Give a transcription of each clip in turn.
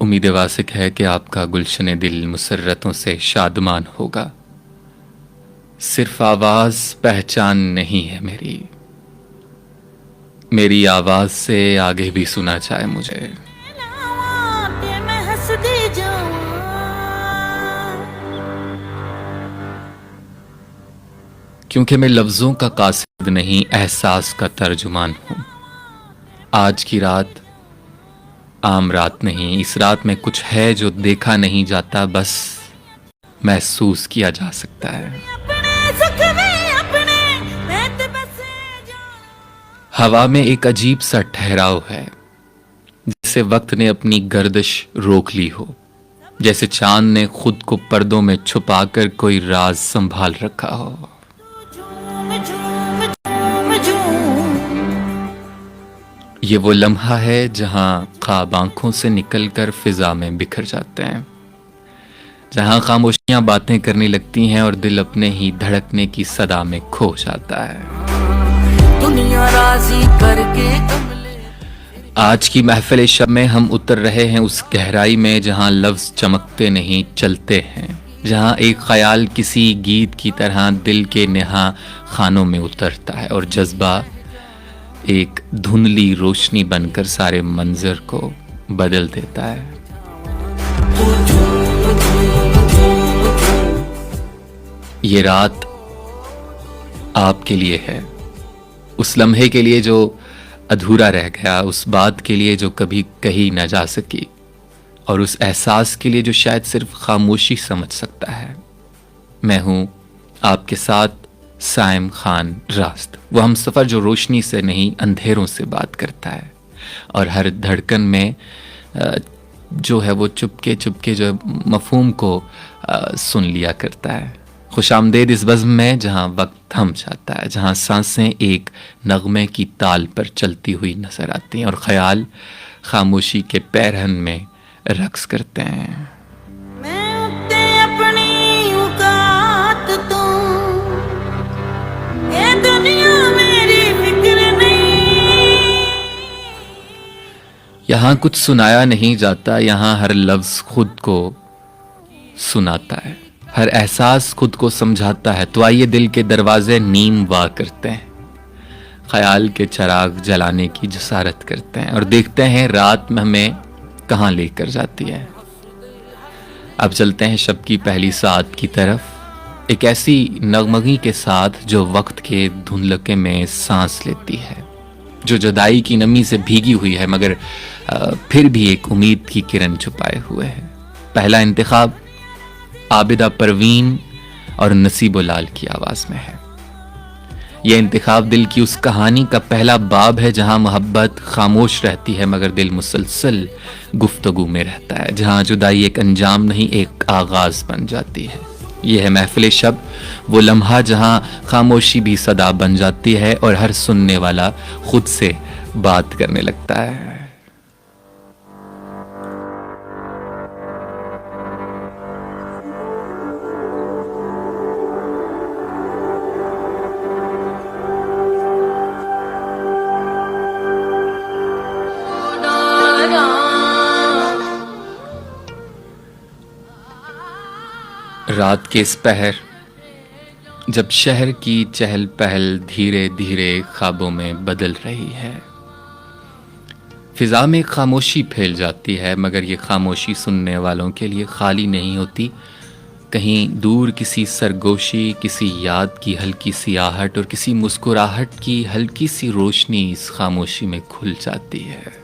उम्मीद वासिक है कि आपका गुलशन दिल मुसर्रतों से शादमान होगा। सिर्फ आवाज पहचान नहीं है मेरी आवाज से आगे भी सुना जाए मुझे। क्योंकि मैं लफ्जों का कासिद नहीं, एहसास का तर्जुमान हूं। आज की रात आम रात नहीं, इस रात में कुछ है जो देखा नहीं जाता, बस महसूस किया जा सकता है। हवा में एक अजीब सा ठहराव है, जैसे वक्त ने अपनी गर्दिश रोक ली हो, जैसे चांद ने खुद को पर्दों में छुपाकर कोई राज संभाल रखा हो। ये वो लम्हा है जहां ख्वाब आंखों से निकलकर फिजा में बिखर जाते हैं, जहां खामोशियां बातें करने लगती हैं और दिल अपने ही धड़कने की सदा में खो जाता है। दुनिया राजी करके आज की महफिल शब में हम उतर रहे हैं उस गहराई में जहां लफ्ज चमकते नहीं चलते हैं, जहां एक ख्याल किसी गीत की तरह दिल के नेहा खानों में उतरता है और जज्बा एक धुंधली रोशनी बनकर सारे मंजर को बदल देता है। ये रात आपके लिए है, उस लम्हे के लिए जो अधूरा रह गया, उस बात के लिए जो कभी कही न जा सकी, और उस एहसास के लिए जो शायद सिर्फ खामोशी समझ सकता है। मैं हूं आपके साथ साइम खान रास्त, वो हम सफ़र जो रोशनी से नहीं अंधेरों से बात करता है और हर धड़कन में जो है वो चुपके चुपके जो मफहूम को सुन लिया करता है। खुशामदेद इस बज़्म में जहाँ वक्त थम जाता है, जहाँ सांसें एक नगमे की ताल पर चलती हुई नजर आती हैं और ख्याल खामोशी के पैरहन में रक्स करते हैं। यहाँ कुछ सुनाया नहीं जाता, यहाँ हर लफ्ज खुद को सुनाता है, हर एहसास खुद को समझाता है। तो आइए दिल के दरवाजे नीम वा करते हैं, ख्याल के चिराग जलाने की जसारत करते हैं और देखते हैं रात में हमें कहाँ लेकर जाती है। अब चलते हैं शब की पहली सात की तरफ, एक ऐसी नगमगी के साथ जो वक्त के धुंधलके में सांस लेती है, जो जुदाई की नमी से भीगी हुई है मगर फिर भी एक उम्मीद की किरण छुपाए हुए है। पहला इंतखाब आबिदा परवीन और नसीबो लाल की आवाज में है। यह इंतखाब दिल की उस कहानी का पहला बाब है जहां मोहब्बत खामोश रहती है मगर दिल मुसलसल गुफ्तगू में रहता है, जहां जुदाई एक अंजाम नहीं एक आगाज बन जाती है। यह है महफिल शब, वो लम्हा जहां खामोशी भी सदा बन जाती है और हर सुनने वाला खुद से बात करने लगता है। रात के इस पहर, जब शहर की चहल पहल धीरे धीरे ख्वाबों में बदल रही है, फिजा में खामोशी फैल जाती है मगर ये खामोशी सुनने वालों के लिए खाली नहीं होती। कहीं दूर किसी सरगोशी, किसी याद की हल्की सी आहट और किसी मुस्कुराहट की हल्की सी रोशनी इस खामोशी में खुल जाती है।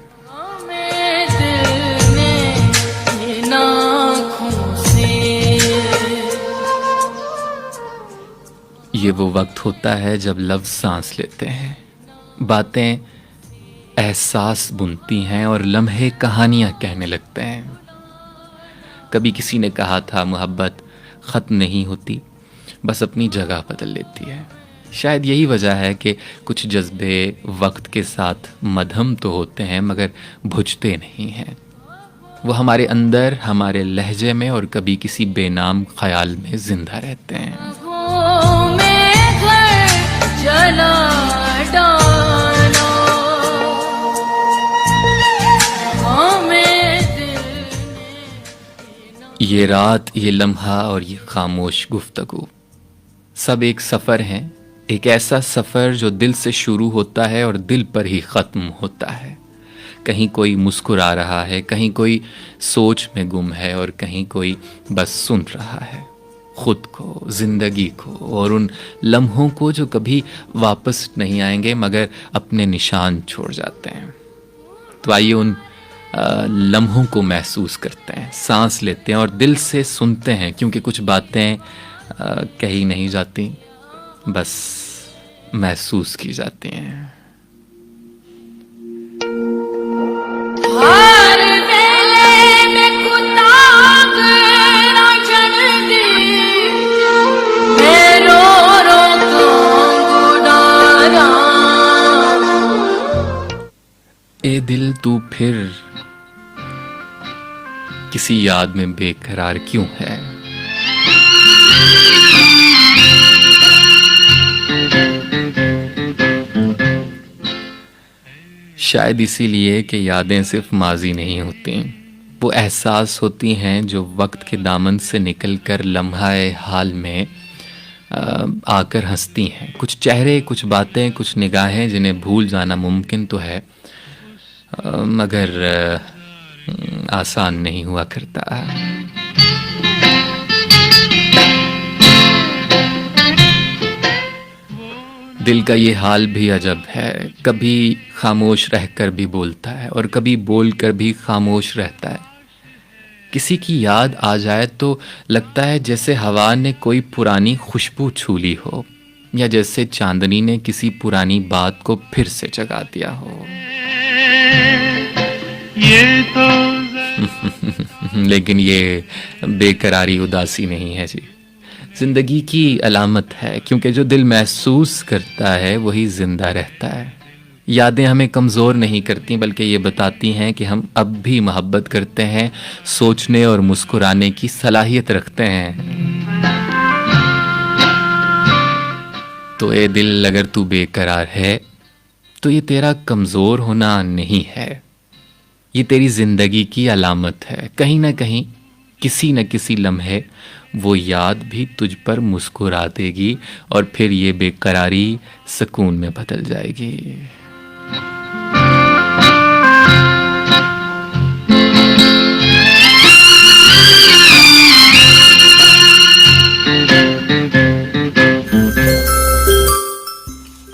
ये वो वक्त होता है जब लफ्ज़ सांस लेते हैं, बातें एहसास बुनती हैं और लम्हे कहानियां कहने लगते हैं। कभी किसी ने कहा था मोहब्बत ख़त्म नहीं होती, बस अपनी जगह बदल लेती है। शायद यही वजह है कि कुछ जज्बे वक्त के साथ मध्यम तो होते हैं मगर बुझते नहीं हैं। वो हमारे अंदर, हमारे लहजे में और कभी किसी बेनाम ख्याल में जिंदा रहते हैं। ये रात, ये लम्हा और ये खामोश गुफ्तगू, सब एक सफ़र है। एक ऐसा सफ़र जो दिल से शुरू होता है और दिल पर ही ख़त्म होता है। कहीं कोई मुस्कुरा रहा है, कहीं कोई सोच में गुम है और कहीं कोई बस सुन रहा है खुद को, ज़िंदगी को और उन लम्हों को जो कभी वापस नहीं आएंगे मगर अपने निशान छोड़ जाते हैं। तो आइए उन लम्हों को महसूस करते हैं, सांस लेते हैं और दिल से सुनते हैं, क्योंकि कुछ बातें कही नहीं जाती, बस महसूस की जाती हैं। हर वेले में कुताक ना चलदी, मैं रो रो को गुडारा। ए दिल तू फिर किसी याद में बेकरार क्यों है? शायद इसीलिए कि यादें सिर्फ माजी नहीं होती, वो एहसास होती हैं जो वक्त के दामन से निकलकर लम्हाए हाल में आकर हंसती हैं। कुछ चेहरे, कुछ बातें, कुछ निगाहें जिन्हें भूल जाना मुमकिन तो है मगर आसान नहीं हुआ करता। दिल का ये हाल भी अजब है, कभी खामोश रहकर भी बोलता है और कभी बोलकर भी खामोश रहता है। किसी की याद आ जाए तो लगता है जैसे हवा ने कोई पुरानी खुशबू छू ली हो, या जैसे चांदनी ने किसी पुरानी बात को फिर से जगा दिया हो। ये तो लेकिन ये बेकरारी उदासी नहीं है जी, जिंदगी की अलामत है, क्योंकि जो दिल महसूस करता है वही जिंदा रहता है। यादें हमें कमज़ोर नहीं करती, बल्कि ये बताती हैं कि हम अब भी मोहब्बत करते हैं, सोचने और मुस्कुराने की सलाहियत रखते हैं। तो ए दिल, अगर तू बेकरार है तो ये तेरा कमज़ोर होना नहीं है, ये तेरी ज़िंदगी की अलामत है। कहीं ना कहीं, किसी न किसी लम्हे वो याद भी तुझ पर मुस्कुरा देगी और फिर ये बेकरारी सुकून में बदल जाएगी।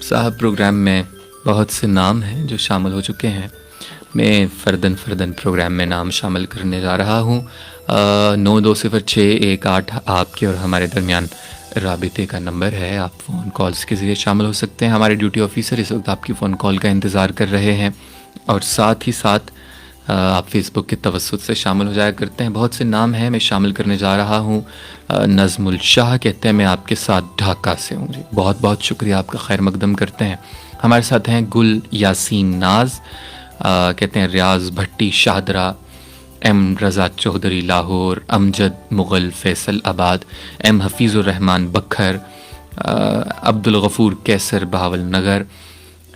साहब, प्रोग्राम में बहुत से नाम हैं जो शामिल हो चुके हैं। मैं फ़र्दन प्रोग्राम में नाम शामिल करने जा रहा हूँ। 920618 आपके और हमारे दरमियान राबिते का नंबर है। आप फ़ोन कॉल्स के ज़रिए शामिल हो सकते हैं। हमारे ड्यूटी ऑफिसर इस वक्त आपकी फ़ोन कॉल का इंतज़ार कर रहे हैं और साथ ही साथ आप फेसबुक के तवस्सुत से शामिल हो जाया करते हैं। बहुत से नाम हैं, मैं शामिल करने जा रहा हूँ। नज़मुल शाह कहते हैं मैं आपके साथ ढाका से हूँ जी। बहुत बहुत शुक्रिया, आपका खैर मकदम करते हैं। हमारे साथ हैं गुल यासीन नाज, कहते हैं रियाज भट्टी शाहदरा, एम रज़ा चौधरी लाहौर, अमजद मुग़ल फैसल आबाद, एम हफीज़ुर रहमान बखर, अब्दुल गफ़ूर कैसर बहावल नगर,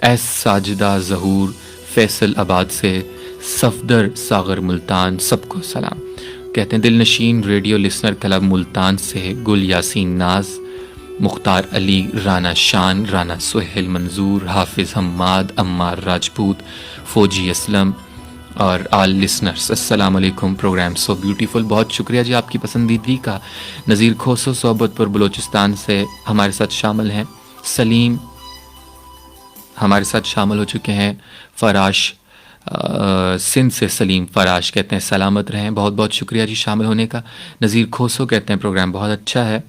एस साजिदा ज़हूर फैसल आबाद से, सफदर सागर मुल्तान, सबको सलाम। कहते हैं दिलनशीन रेडियो लिसनर क्लब मुल्तान से गुल यासीन नाज, मुख्तार अली, राना शान, राना सुहेल मंजूर, हाफिज़ हम्माद, अम्मार राजपूत, फ़ौजी असलम और आल लिसनर्स, अस्सलाम वालेकुम। प्रोग्राम सो ब्यूटीफुल, बहुत शुक्रिया जी आपकी पसंदीदगी का। नज़ीर खोसो सोबतपुर बलूचिस्तान से हमारे साथ शामिल हैं। सलीम हमारे साथ शामिल हो चुके हैं। फ़राश सिंध से सलीम फ़राश कहते हैं सलामत रहें, बहुत बहुत शुक्रिया जी शामिल होने का। नज़ीर खोसो कहते हैं प्रोग्राम बहुत अच्छा है।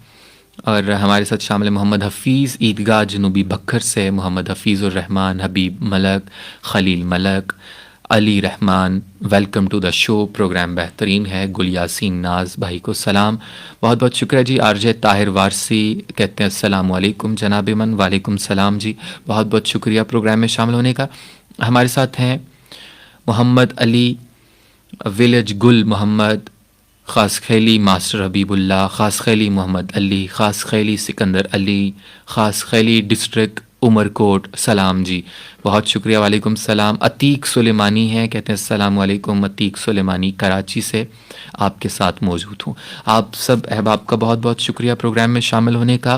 और हमारे साथ शामिल है मोहम्मद हफ़ीज़ ईदगाह जनूबी बखर से, Mohammad Hafizur Rahman, Habib Malak, Khalil Malak, Ali Rahman, welcome to the show, program बेहतरीन है। गुल यासीन नाज भाई को सलाम, बहुत बहुत शुक्रिया जी। आरजे ताहिर वारसी कहते हैं अस्सलाम वालेकुम जनाब मन, वालेकुम सलाम जी, बहुत बहुत शुक्रिया प्रोग्राम में शामिल होने का। हमारे साथ हैं मोहम्मद अली, विलेज गुल मोहम्मद, ख़ास खैली मास्टर हबीबुल्लाह, ख़ास खैली मोहम्मद अली, ख़ास खैली सिकंदर अली, ख़ास खैली डिस्ट्रिक्ट उमरकोट सलाम जी, बहुत शुक्रिया, वालेकुम सलाम। अतीक सुलेमानी है, कहते हैं अस्सलाम वालेकुम। अतीक सुलेमानी कराची से आपके साथ मौजूद हूँ। आप सब अहबाब का बहुत बहुत शुक्रिया प्रोग्राम में शामिल होने का,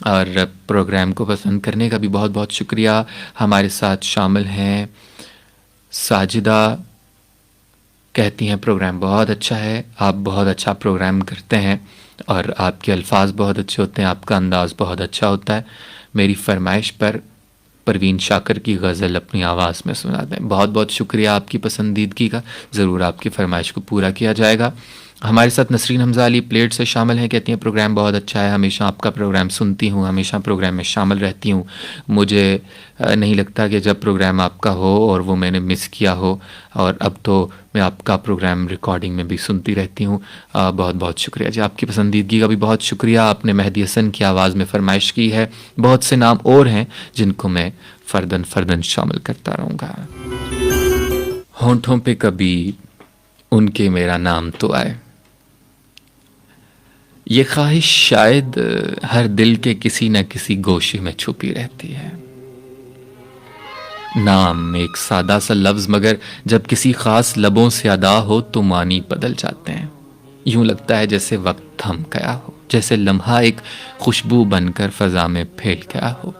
और प्रोग्राम को पसंद करने का भी बहुत बहुत शुक्रिया। हमारे साथ शामिल हैं साजिदा, कहती हैं प्रोग्राम बहुत अच्छा है, आप बहुत अच्छा प्रोग्राम करते हैं और आपके अल्फाज बहुत अच्छे होते हैं, आपका अंदाज़ बहुत अच्छा होता है। मेरी फरमाइश पर परवीन शाकर की गज़ल अपनी आवाज़ में सुना दें। बहुत बहुत शुक्रिया आपकी पसंदीदगी का, ज़रूर आपकी फरमाइश को पूरा किया जाएगा। हमारे साथ नसरीन हमजा अली प्लेट से शामिल हैं, कहती हैं प्रोग्राम बहुत अच्छा है, हमेशा आपका प्रोग्राम सुनती हूँ, हमेशा प्रोग्राम में शामिल रहती हूँ। मुझे नहीं लगता कि जब प्रोग्राम आपका हो और वो मैंने मिस किया हो, और अब तो मैं आपका प्रोग्राम रिकॉर्डिंग में भी सुनती रहती हूँ। बहुत बहुत शुक्रिया जी, आपकी पसंदीदगी का भी बहुत शुक्रिया। आपने मेहदी हसन की आवाज़ में फरमाइश की है, बहुत से नाम और हैं जिनको मैं फ़र्दन फ़र्दन शामिल करता रहूँगा। होंठों पे कभी उनके मेरा नाम तो आए, ये ख्वाहिश शायद हर दिल के किसी न किसी गोशे में छुपी रहती है। नाम एक सादा सा लफ्ज़, मगर जब किसी ख़ास लबों से अदा हो तो मानी बदल जाते हैं। यूं लगता है जैसे वक्त थम गया हो, जैसे लम्हा एक खुशबू बनकर फ़ज़ा में फैल गया हो।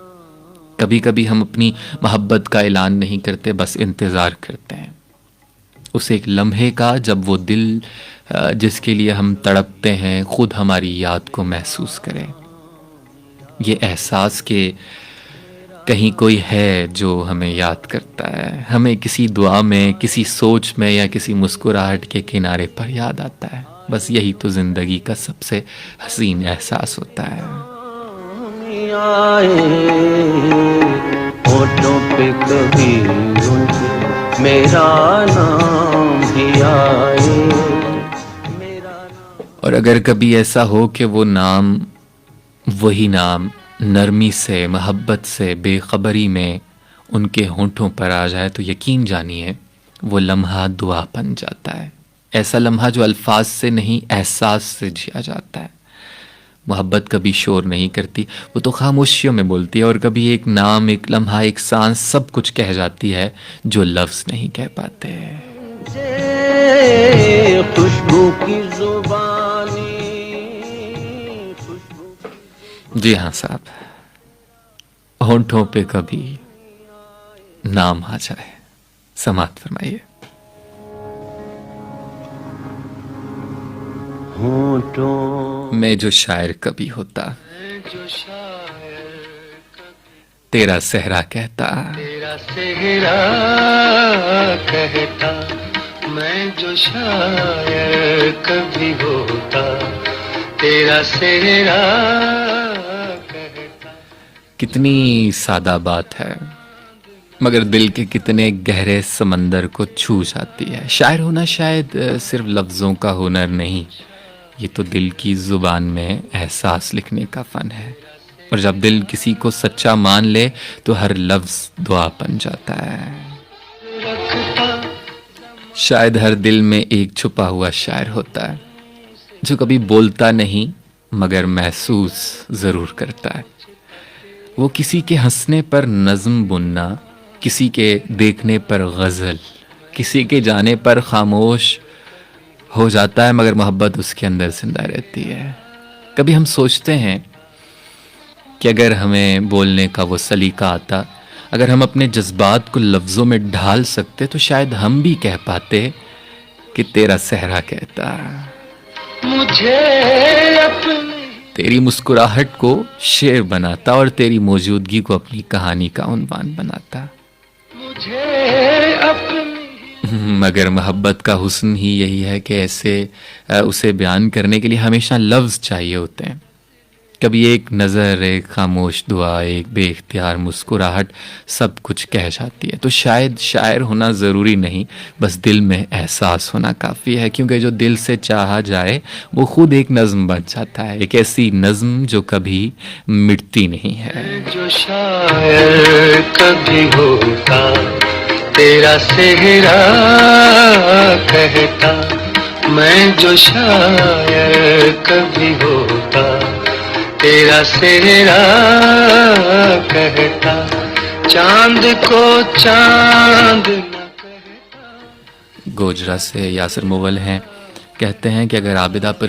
कभी कभी हम अपनी मोहब्बत का ऐलान नहीं करते, बस इंतज़ार करते हैं उस एक लम्हे का जब वो दिल जिसके लिए हम तड़पते हैं खुद हमारी याद को महसूस करें। ये एहसास कि कहीं कोई है जो हमें याद करता है, हमें किसी दुआ में, किसी सोच में या किसी मुस्कुराहट के किनारे पर याद आता है। बस यही तो ज़िंदगी का सबसे हसीन एहसास होता है। होठों पे कभी मेरा नाम भी आए। और अगर कभी ऐसा हो कि वो नाम, वही नाम नरमी से, मोहब्बत से, बेखबरी में उनके होंठों पर आ जाए, तो यकीन जानिए वो लम्हा दुआ बन जाता है। ऐसा लम्हा जो अल्फाज से नहीं एहसास से जिया जाता है। मोहब्बत कभी शोर नहीं करती, वो तो खामोशियों में बोलती है, और कभी एक नाम, एक लम्हा, एक सांस सब कुछ कह जाती है जो लफ्ज़ नहीं कह पाते। खुशबू की जुबानी, जी हाँ साहब, होंठों पे कभी नाम आ जाए। समात फरमाइए। मैं जो शायर कभी होता, तेरा सहरा कहता, तेरा सेहरा कहता, मैं जो शायर कभी होता, तेरा सेहरा कहता। कितनी सादा बात है, मगर दिल के कितने गहरे समंदर को छू जाती है। शायर होना शायद सिर्फ लफ्ज़ों का हुनर नहीं, ये तो दिल की ज़ुबान में एहसास लिखने का फ़न है। और जब दिल किसी को सच्चा मान ले तो हर लफ्ज़ दुआ बन जाता है। शायद हर दिल में एक छुपा हुआ शायर होता है जो कभी बोलता नहीं मगर महसूस ज़रूर करता है। वो किसी के हंसने पर नज़्म बुनना, किसी के देखने पर गज़ल, किसी के जाने पर खामोश हो जाता है, मगर मोहब्बत उसके अंदर जिंदा रहती है। कभी हम सोचते हैं कि अगर हमें बोलने का वो सलीका आता, अगर हम अपने जज्बात को लफ्ज़ों में ढाल सकते, तो शायद हम भी कह पाते कि तेरा सहरा कहता, मुझे तेरी मुस्कुराहट को शेर बनाता और तेरी मौजूदगी को अपनी कहानी का उन्वान बनाता। मुझे अपनी मगर मोहब्बत का हुस्न ही यही है कि ऐसे उसे बयान करने के लिए हमेशा लफ्ज़ चाहिए होते हैं। कभी एक नज़र, एक खामोश दुआ, एक बेख्तियार मुस्कुराहट सब कुछ कह जाती है। तो शायद शायर होना ज़रूरी नहीं, बस दिल में एहसास होना काफ़ी है, क्योंकि जो दिल से चाहा जाए वो खुद एक नज़्म बन जाता है, एक ऐसी नज़्म जो कभी मिटती नहीं है। जो शायर कभी होता, तेरा सेहरा कहता, मैं जो शायर कभी होता, तेरा सेहरा कहता, चांद को चांद न कहता। गोजरा से यासिर मुवल हैं, कहते हैं कि अगर आबिदा पर